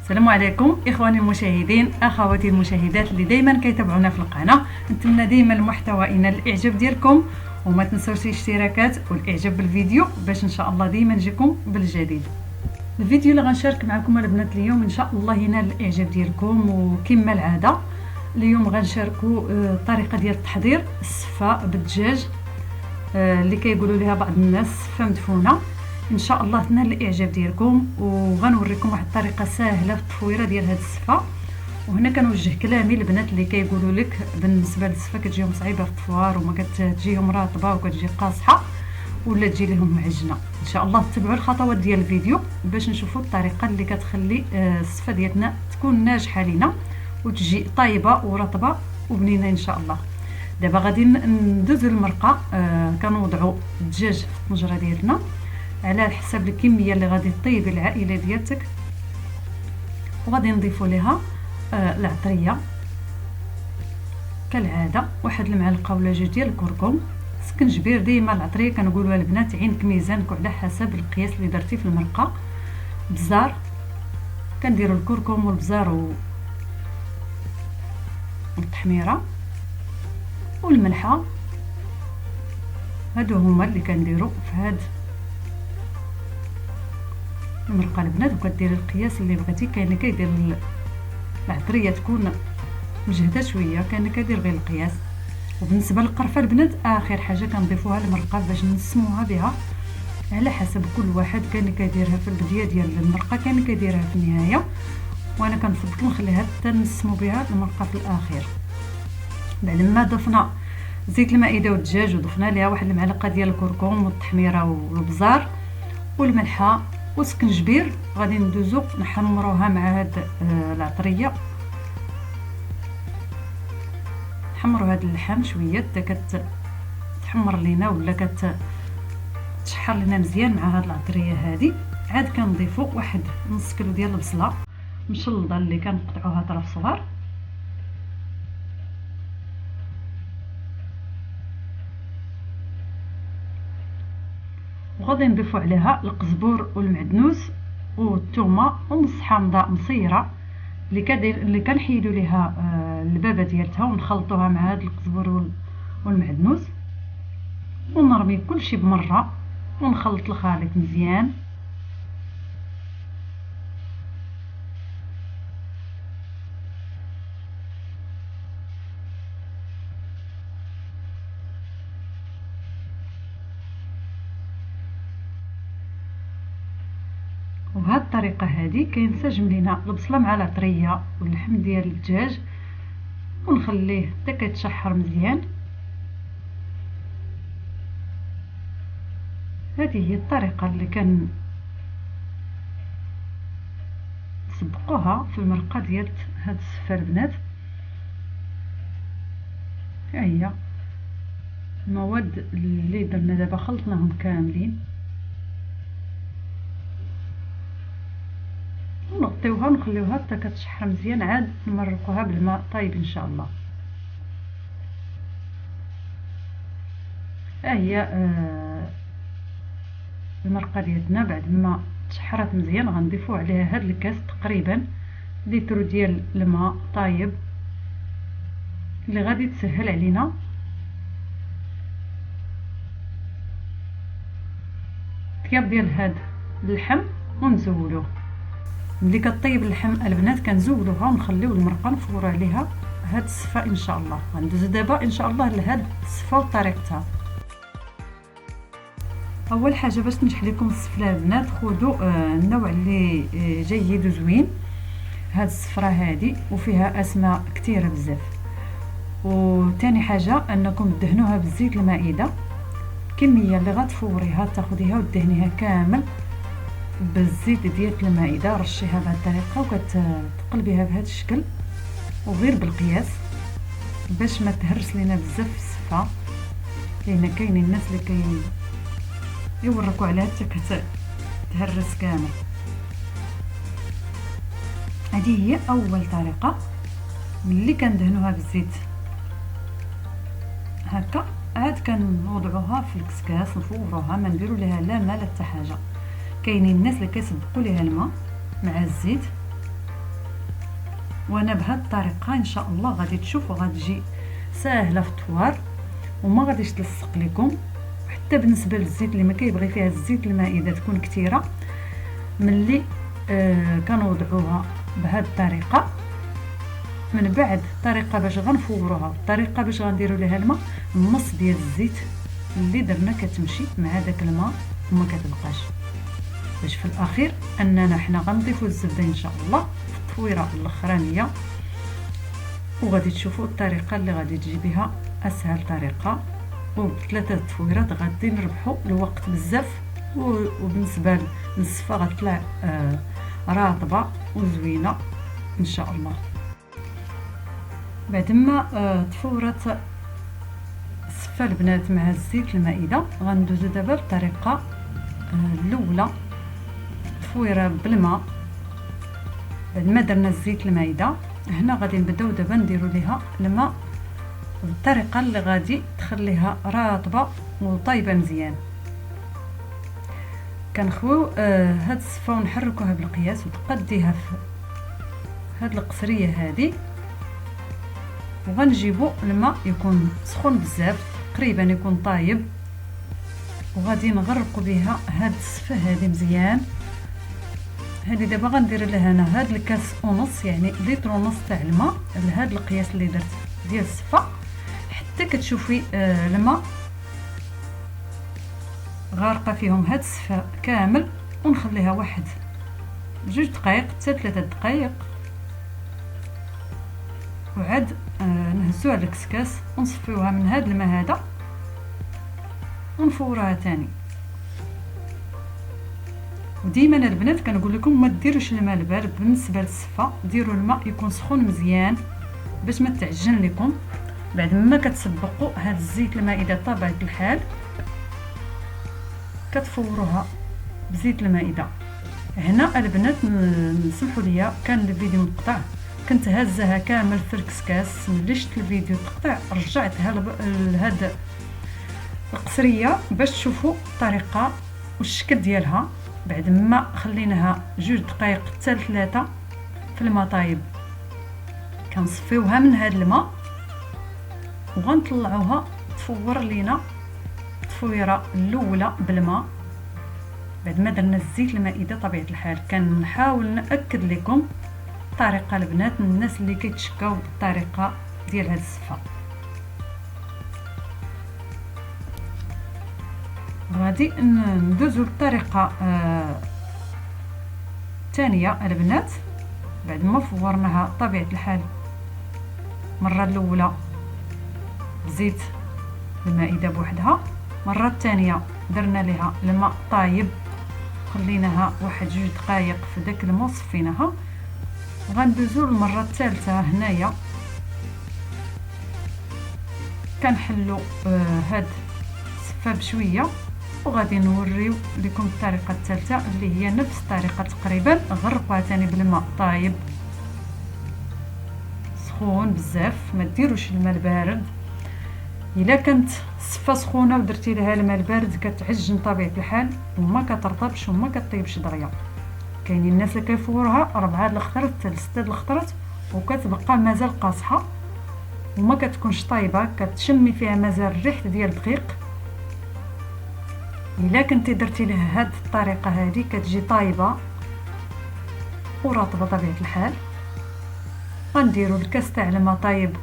السلام عليكم اخواني المشاهدين، اخواتي المشاهدات اللي دائما كيتابعونا في القناه. نتمنى دائما المحتوى ينال الاعجاب ديالكم، وما تنساوش الاشتراكات والاعجاب بالفيديو باش ان شاء الله دائما نجيكم بالجديد. الفيديو اللي غنشارك معكم البنات اليوم ان شاء الله ينال الاعجاب ديالكم، وكما العاده اليوم غنشاركوا الطريقه ديال تحضير السفه بالدجاج اللي كيقولوا لها بعض الناس سفه مدفونه. ان شاء الله تنال الاعجاب ديالكم، وغنوريكم واحد الطريقه سهله في التفويره ديال هاد السفه. وهنا كنوجه كلامي للبنات اللي كيقولوا لك بالنسبه للسفه كتجيهم صعيبه في التفوار وما كتجيهم رطبه وكتجي قاصحه ولا تجي لهم معجنه. ان شاء الله تتبعوا الخطوات ديال الفيديو باش نشوفوا الطريقه اللي كتخلي السفه ديالنا تكون ناجحه لينا وتجي طايبه ورطبه وبنينه ان شاء الله. دابا غادي ندوزو المرقه. كنوضعوا الدجاج في الطنجره ديالنا على حسب الكميه اللي غادي طيبي العائله ديالتك، وغادي نضيفوا لها العطريه كالعاده، واحد المعلقه ولا جوج ديال الكركم، سكنجبير. ديما العطريه كنقولوا للبنات عينك ميزانك وعلى حسب القياس اللي درتي في المرقه. بزار كنديروا الكركم والبزار والتحميره والملحه، هادو هما اللي كنديروا في هاد المرقه البنات. وكديري القياس اللي بغيتي، كاين اللي كيدير العطريه تكون مجهده شويه، كاين اللي كيدير غير القياس. وبالنسبه للقرفه البنات اخر حاجه كنضيفوها للمرقه باش نسموها بها على حسب كل واحد. كاين اللي كيديرها في البدايه ديال المرقه، كاين اللي كيديرها في النهايه، وانا كنفضل نخليها حتى نسمو بها المرقه في الاخير. بعد ما ضفنا زيت المائده والدجاج وضفنا ليها واحد المعلقه ديال الكركم والتحميره والبزار والملحه وسكنجبير، غادي ندوزو نحمروها مع هاد العطريه. نحمروا هاد اللحم شويه حتى كتحمر لينا ولا كتشحر لينا مزيان مع هاد العطريه هادي. عاد كنضيفوا واحد نص كيلو ديال البصله مشلضه اللي كنقطعوها طرف صغار، وغادي نضيفوا عليها القزبور والمعدنوس والثومه ونص حامضه مصيره اللي كنحيدوا ليها البابه ديالتها ونخلطوها مع هاد القزبور والمعدنوس، ونرمي كلشي بمره ونخلط الخليط مزيان. وبهذه الطريقه هذه كينسجم لينا البصله مع العطريه واللحم ديال الدجاج، ونخليه حتى كيتشحر مزيان. هذه هي الطريقه اللي نسبقوها في المرقه ديال هاد السفه البنات. ها هي المواد اللي درنا دابا خلطناهم كاملين، ونغطيوها ونخليوها حتى كتشحر مزيان، عاد نمرقوها بالماء طايب ان شاء الله. ها هي المرقه ديالنا بعد ما تشحرات مزيان غنضيفوا عليها هاد الكاس تقريبا لتر ديال الماء طايب اللي غادي تسهل علينا طياب ديال هاد اللحم ونزولوه. ملي كطيب اللحم البنات كنزولوها ونخليو المرقه نفوروا عليها هاد السفه ان شاء الله. غندوزو دابا ان شاء الله لهاد السفه وطريقتها. اول حاجه باش تنجح لكم السفله البنات خذوا النوع اللي جيد وزوين. هاد السفره هادي وفيها اسماء كثيره بزاف. وثاني حاجه انكم تدهنوها بالزيت المائده، الكميه اللي غتفوريها تاخذيها ودهنيها كامل بالزيت ديال المائده. رشيها بهذه الطريقه وكتقلبيها بهذا الشكل وغير بالقياس باش ما تهرس لينا بزاف في السفه، لان كاينين الناس اللي يوركوا عليها حتى كتهرس كامل. هذه هي اول طريقه. ملي كندهنوها بالزيت هكا عاد كنوضعوها في الكسكاس نفوروها، ما نديروا لها لا ماء لا حتى حاجه. كاينين الناس اللي كيسبقوا ليها الماء مع الزيت وانا بهذه الطريقه ان شاء الله غادي تشوفوا غادي تجي ساهله في الطوار وما غاديش تلصق لكم. حتى بالنسبه للزيت اللي ما كيبغي فيها الزيت المائده تكون كثيره، ملي كنوضعوها بهذه الطريقه، من بعد الطريقه باش غنفوروها، الطريقه باش غنديروا ليها الماء، النص ديال الزيت اللي درنا كتمشي مع داك الماء وما كتبقاش، باش في الاخير اننا حنا غنضيفوا الزبده ان شاء الله في التفويره الاخرانيه. وغادي تشوفوا الطريقه اللي غادي تجي بها اسهل طريقه، وبثلاثه تفويرات غادي نربحوا الوقت بزاف. وبالنسبه للصفه غتطلع رطبه وزوينه ان شاء الله. بعد ما تفورت الصفه البنات مع الزيت المائده، غندوزو دابا للطريقه الاولى، تفويره بالماء. بعد ما درنا الزيت المائده، هنا غادي نبداو دابا نديرو ليها الماء بالطريقه اللي غادي تخليها رطبه وطايبه مزيان. كنخويو هاد الصفه ونحركوها بالقياس وتقديها في هاد القصريه هادي، وغنجيبو الماء يكون سخون بزاف تقريبا يكون طايب، وغادي نغرقوا بها هاد الصفه هادي مزيان. هادي دابا غندير لها انا هاد الكاس ونص، يعني لتر ونص تاع الماء لهاد القياس اللي درت ديال الصفه، حتى كتشوفي الماء غارقه فيهم هاد الصفه كامل. ونخليها واحد 2 دقائق حتى 3 دقائق، وعاد نهزوها للكسكاس ونصفيوها من هاد الماء هذا ونفوروها تاني. وديما البنات كنقول لكم ما ديروش الماء البارد بالنسبه للصفه، ديروا الماء يكون سخون مزيان باش ما تعجن لكم. بعد ما كتسبقوا هاد الزيت المائده طبيعه الحال كتفوروها بزيت المائده. هنا البنات نسمحوا ليا كان الفيديو مقطع، كنت هزها كامل في الكسكاس، ملي شفت الفيديو تقطع رجعتها لهاد القصريه باش تشوفوا الطريقه والشكل ديالها. بعد ما خليناها 2 دقائق حتى 3 في الماء طايب، كنصفيوها من هذا الماء وغنطلعوها تفور لينا التفويره الاولى بالماء. بعد ما درنا الزيت المائده طبيعه الحال، كنحاول ناكد لكم الطريقه البنات الناس اللي كيتشكاو بالطريقه ديال هاد الصفه. غادي ندوزو للطريقه الثانيه البنات. بعد ما فورناها طبيعه الحال المره الاولى بزيت المائده بوحدها، المره الثانيه درنا لها الماء طايب خليناها واحد 2 دقائق في داك الماء صفيناها. غندوزو للمره الثالثه هنايا كنحلو هاد الصفه بشويه، وغادي نوريو لكم الطريقه الثالثه اللي هي نفس الطريقه تقريبا. غرقوها ثاني بالماء طايب سخون بزاف، ما ديروش الماء البارد. الا كانت الصفه سخونه ودرتي لها الماء البارد كتعجن طبيعه الحال وما كترطبش وما كطيبش دغيا. كاينين الناس اللي كيفوروها 4 الخطرات حتى 6 الخطرات وكتبقى مازال قاصحه وما كتكونش طايبه، كتشمي فيها مازال ريحه ديال الدقيق. الا كنتي درتي لها هاد الطريقه هذه كتجي طايبه ورطبه طبيعه الحال. غنديروا الكاس تاع الماء طايب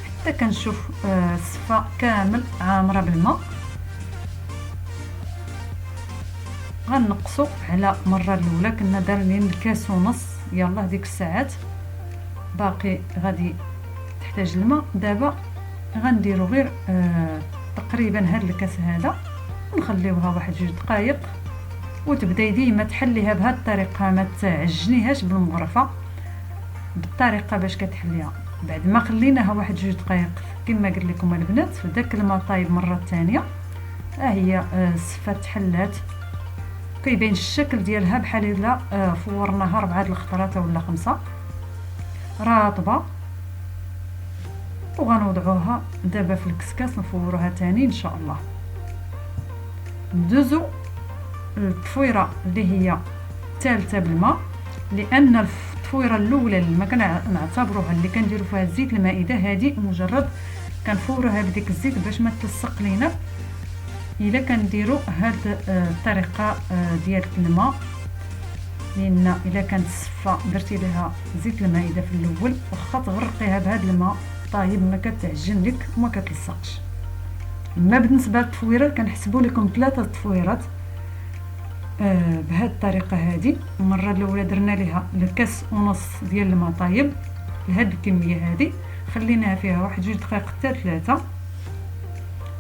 حتى كنشوف الصفه كامل عامره بالماء. غنقصوا على المره الاولى كنا دارين الكاس ونص، يلا هذيك الساعات باقي غادي تحتاج الماء. دابا غنديروا غير تقريبا هاد الكاس هذا ونخليوها واحد 2 دقائق، وتبداي ديما تحليها بهذه الطريقه، ما تعجنيهاش بالمغرفه بالطريقه باش كتحليها. بعد ما خليناها واحد 2 دقائق كما قلت لكم البنات في داك الماء طايب مره ثانيه، ها هي الصفه تحلات، كيبين الشكل ديالها بحال الا فورناها 4 الخطرات ولا 5 رطبه. وغنوضعوها دابا في الكسكاس نفوروها تاني ان شاء الله. ندوزو التفويره اللي هي الثالثه بالماء، لان التفويره الاولى اللي ما كنعتبروها اللي كنديروا فيها زيت المائده هذه مجرد كنفورها بديك الزيت باش ما تلصق لينا. الا كنديروا هاد الطريقه ديال الماء، لان الا كانت الصفه درتي لها زيت المائده في الاول واخا تغرقيها بهذا الماء طايب ما كتعجن لك وما كتلصقش. اما بالنسبه للتفويره كنحسبوا لكم 3 تفويرات بهذه الطريقه هذه. المره الاولى درنا لها الكاس ونص ديال الماء طايب لهاد الكميه هذه، خليناها فيها 1 2 دقائق حتى 3.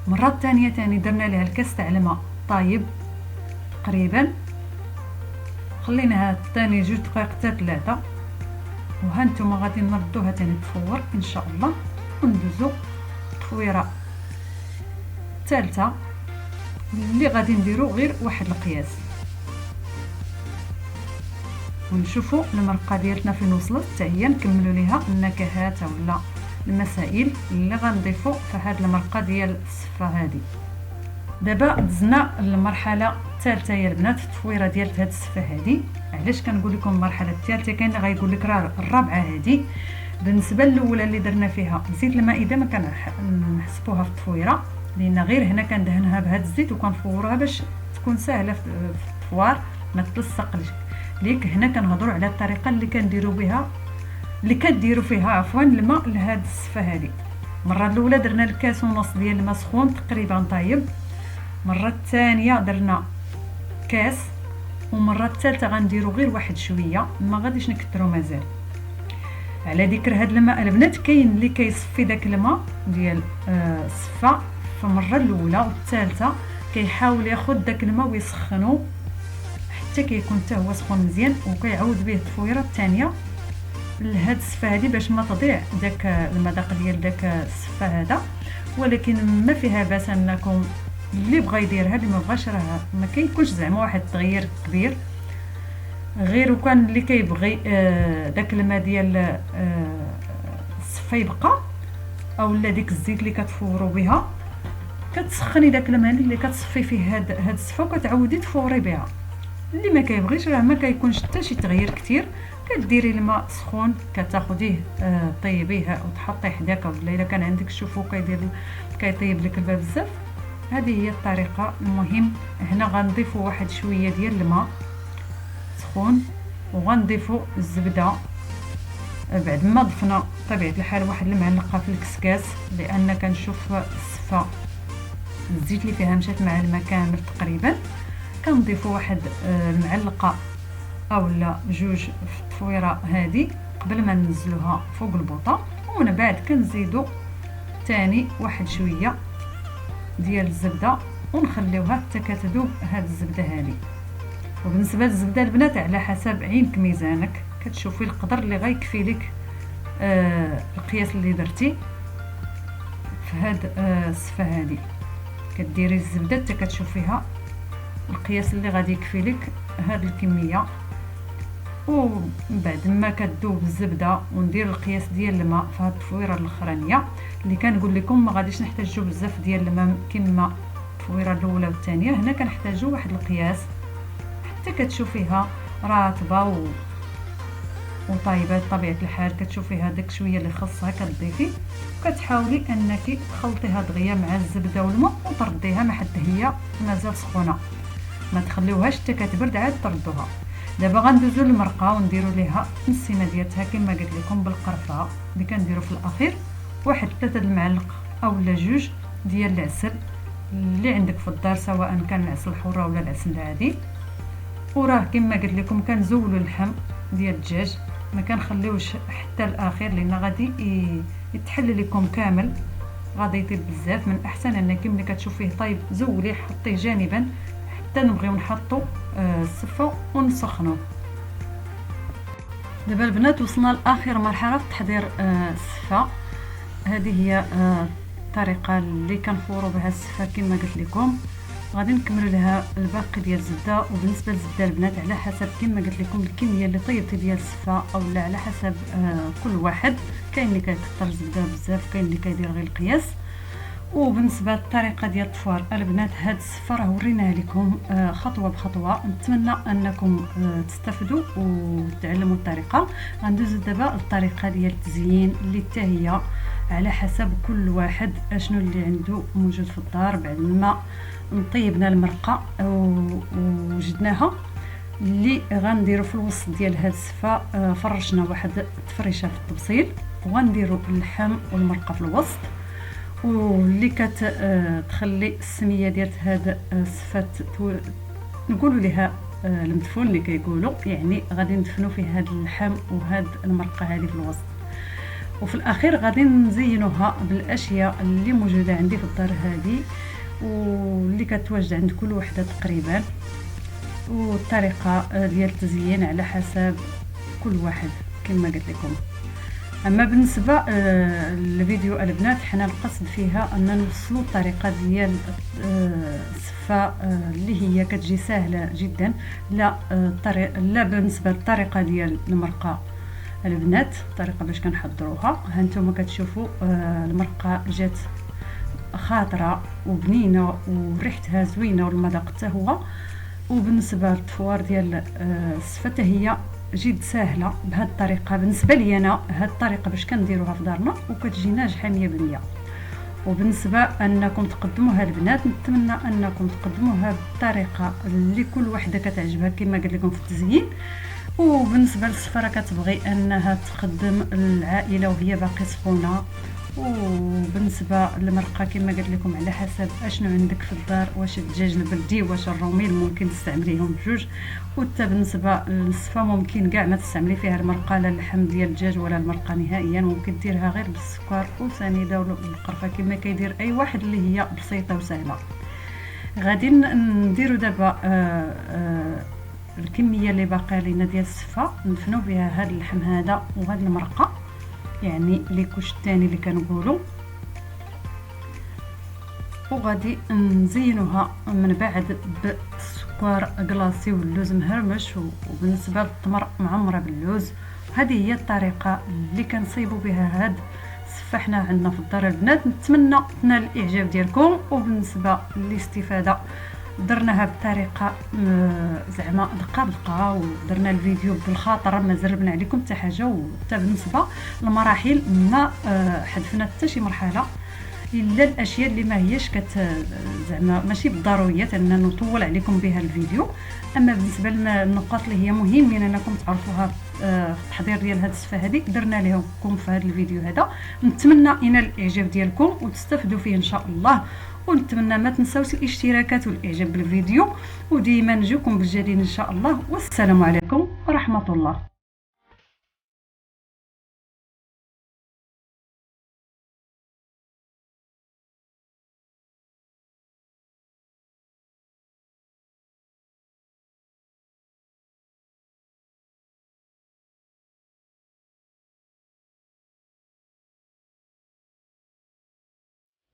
المره الثانيه ثاني درنا لها الكاس تاع الماء طايب تقريبا، خليناها ثاني 2 دقائق حتى 3. وها نتوما غادي نردوها ثاني تفور ان شاء الله، وندوزو تفويره ثالثه اللي غادي نديرو غير واحد القياس ونشوفوا المرقه ديالتنا فين وصلت، حتى هي نكملوا ليها النكهات ولا المسائل اللي غنضيفوا في هذه المرقه ديال الصفه هذه. دابا دزنا المرحله الثالثه يا البنات، التفويره ديال هذه الصفه هذه. علاش كنقول لكم المرحله الثالثه؟ كاين اللي غايقول لك راه الرابعه هذه. بالنسبه الاولى اللي درنا فيها زيت المائده ما كنحسبوها في التفويره، لان غير هنا كندهنها بهذا الزيت وكنفورها باش تكون سهله في التفوار ما تلصقش ليك. هنا كنهضروا على الطريقه اللي كنديروا بها اللي كديروا فيها عفوا الماء لهذه الصفه هذه. المره الاولى درنا الكاس ونص ديال الماء سخون تقريبا طايب، المره الثانيه درنا كاس، ومره الثالثه غنديروا غير واحد شويه، ما غاديش نكثروا مازال. على ذكر هذا الماء البنات، كاين اللي كيصفي داك الماء ديال الصفه في المره الاولى والثالثه كيحاول ياخذ داك الماء ويسخنو حتى كيكون حتى هو سخون مزيان، وكيعاود به التفويره الثانيه لهاد الصفه هذه باش ما تضيع داك المذاق ديال داك الصفه هذا. ولكن ما فيها باس انكم اللي بغى يديرها اللي ما بغاش راه ما كيكونش زعما واحد التغيير كبير، غير وكان اللي كيبغي داك الماء ديال الصفه يبقى، اولا ديك الزيت اللي كتفوروا بها كتسخني داك الماء اللي كتصفي فيه هاد الصفه وكتعاودي تفوري بها. اللي ما كيبغيش راه ما كيكونش حتى شي تغيير كتير، كديري الماء سخون كتاخديه طيبيه وتحطيه حداك، ولا الا كان عندك الشوفو كيطيب لك الباب بزاف. هذه هي الطريقه. المهم هنا غنضيفوا واحد شويه ديال الماء سخون وغنضيفوا الزبده بعد ما ضفنا بطبيعه الحال واحد المعلقه في الكسكاس، لان كنشوف الصفه الزيت اللي فيها مشات مع الماء كامل تقريبا. كنضيفوا واحد المعلقه اولا 2 في التفويره هذه قبل ما ننزلوها فوق البوطه، ومن بعد كنزيدوا ثاني واحد شويه ديال الزبده ونخليوها حتى كتذوب هاد الزبده هذه. وبالنسبه للزبده البنات على حسب عينك ميزانك كتشوفي القدر اللي غيكفي لك القياس اللي درتي في هاد الصفه هذه. كديري الزبده حتى كتشوفيها القياس اللي غادي يكفي لك هاد الكميه. ومن بعد ما كتذوب الزبده وندير القياس ديال الماء في هاد التفويره الاخرانيه اللي كنقول لكم ما غاديش نحتاجو بزاف ديال الماء كما التفويره الاولى والثانيه. هنا كنحتاجو واحد القياس حتى كتشوفيها راتبه وطايبه بطبيعه الحال. كتشوفيها داك شويه اللي خاصها كتضيفي وكتحاولي انك تخلطيها دغيا مع الزبده والماء وترديها ما حتى هي مازال سخونه، ما تخليوهاش حتى كتبرد عاد تردوها. دابا غندوزو للمرقه ونديروا ليها التنسيمه ديالتها كما قلت لكم بالقرفه اللي كنديروا في الاخير. واحد 3 المعالق اولا 2 ديال العسل اللي عندك في الدار، سواء كان العسل الحره ولا العسل العادي. وراه كما قلت لكم كنزولوا اللحم ديال الدجاج، ما كنخليوش حتى الاخير لان غادي يتحل لكم كامل، غادي يطيب بزاف. من الاحسن انك ملي كتشوفيه طيب زوليه حطيه جانبا حتى نبغيو نحطوا الصفه ونسخنوه. دابا البنات وصلنا لاخر مرحله في تحضير الصفه. هذه هي الطريقه اللي كنفوروا بها الصفه كما قلت لكم. غادي نكملوا لها الباقي ديال الزبده. وبالنسبه للزبده البنات على حسب كما قلت لكم الكميه اللي طيبتي ديال الصفه، اولا على حسب كل واحد. كاين اللي كيكثر الزبده بزاف، كاين اللي كيدير غير القياس. وبالنسبه للطريقه ديال الطفوار البنات، هاد الصفه راه وريناها لكم خطوه بخطوه. نتمنى انكم تستفدوا وتعلموا الطريقه. غندوزو دابا الطريقه ديال التزيين اللي حتى هي على حسب كل واحد اشنو اللي عنده موجود في الدار. بعد ما طيبنا المرقه ووجدناها، اللي غنديروا في الوسط ديال هاد الصفه فرشنا واحد التفريشه في الطبسيل، وغنديروا اللحم والمرقه في الوسط، واللي كتخلي السميه ديال هاد الصفه نقولوا لها المدفون اللي كيقولوا، يعني غادي ندفنوا فيه هاد اللحم وهاد المرقه هذه في الوسط. وفي الاخير غادي نزينوها بالاشياء اللي موجوده عندي في الدار هذه واللي كتواجد عند كل وحده تقريبا. والطريقه ديال التزيين على حسب كل واحد كما قلت لكم. اما بالنسبه للفيديو البنات، حنا القصد فيها ان نوصلوا الطريقه ديال الصفه اللي هي كتجي سهله جدا. لا بالنسبه للطريقه ديال المرقه البنات، الطريقه باش كنحضروها هانتوما كتشوفوا المرقه جات خاطره وبنينه وريحتها زوينه والمذاق حتى هو. وبالنسبه للطفوار ديال الصفه هي جد سهله بهذه الطريقه. بالنسبه لي انا هذه الطريقه باش كنديروها في دارنا وكتجي ناجحه 100%. وبالنسبه انكم تقدموها البنات، نتمنى انكم تقدموها بالطريقه اللي كل وحده كتعجبها كما قلت لكم في التزيين. وبالنسبه للصفه كتبغي انها تقدم العائله وهي باقي سخونه. وبالنسبه للمرقه كما قلت لكم على حسب اشنو عندك في الدار، واش الدجاج البلدي واش الروميل، ممكن تستعمليهم بجوج. وحتى بالنسبه للصفه ممكن كاع ما تستعملي فيها المرقه لا اللحم ديال الدجاج ولا المرقه نهائيا، ممكن ديرها غير بالسكر وسنيده والقرفه كما كيدير اي واحد اللي هي بسيطه وسهله. غادي نديروا دابا الكميه اللي باقيه لينا ديال الصفه، ندفنوا بها هذا اللحم هذا وهذه المرقه، يعني لي كوش الثاني اللي كنقولوا. وغادي نزينوها من بعد بالسكر كلاصي واللوز مهرمش. وبالنسبه للتمر معمره باللوز. هذه هي الطريقه اللي كنصيبوا بها هاد الصفه حنا عندنا في الدار البنات. نتمنى تنال الاعجاب ديالكم. وبالنسبه للاستفاده درناها بطريقه زعما دقه بدقه، ودرنا الفيديو بالخاطر ما زربنا عليكم حتى حاجه. وحتى بالنسبه للمراحل ما حذفنا حتى شي مرحله الا الاشياء اللي ما هياش زعما ماشي بالضروريه ان نطول عليكم بها الفيديو. اما بالنسبه للنقاط اللي هي مهمين انكم تعرفوها في التحضير ديال هذه الصفه هذه درنا لكم في هذا الفيديو هذا. نتمنى ينال الاعجاب ديالكم وتستفدوا فيه ان شاء الله. ونتمنى ما تنساوش الاشتراكات والاعجاب بالفيديو، وديما نجيكم بالجديد ان شاء الله. والسلام عليكم ورحمه الله.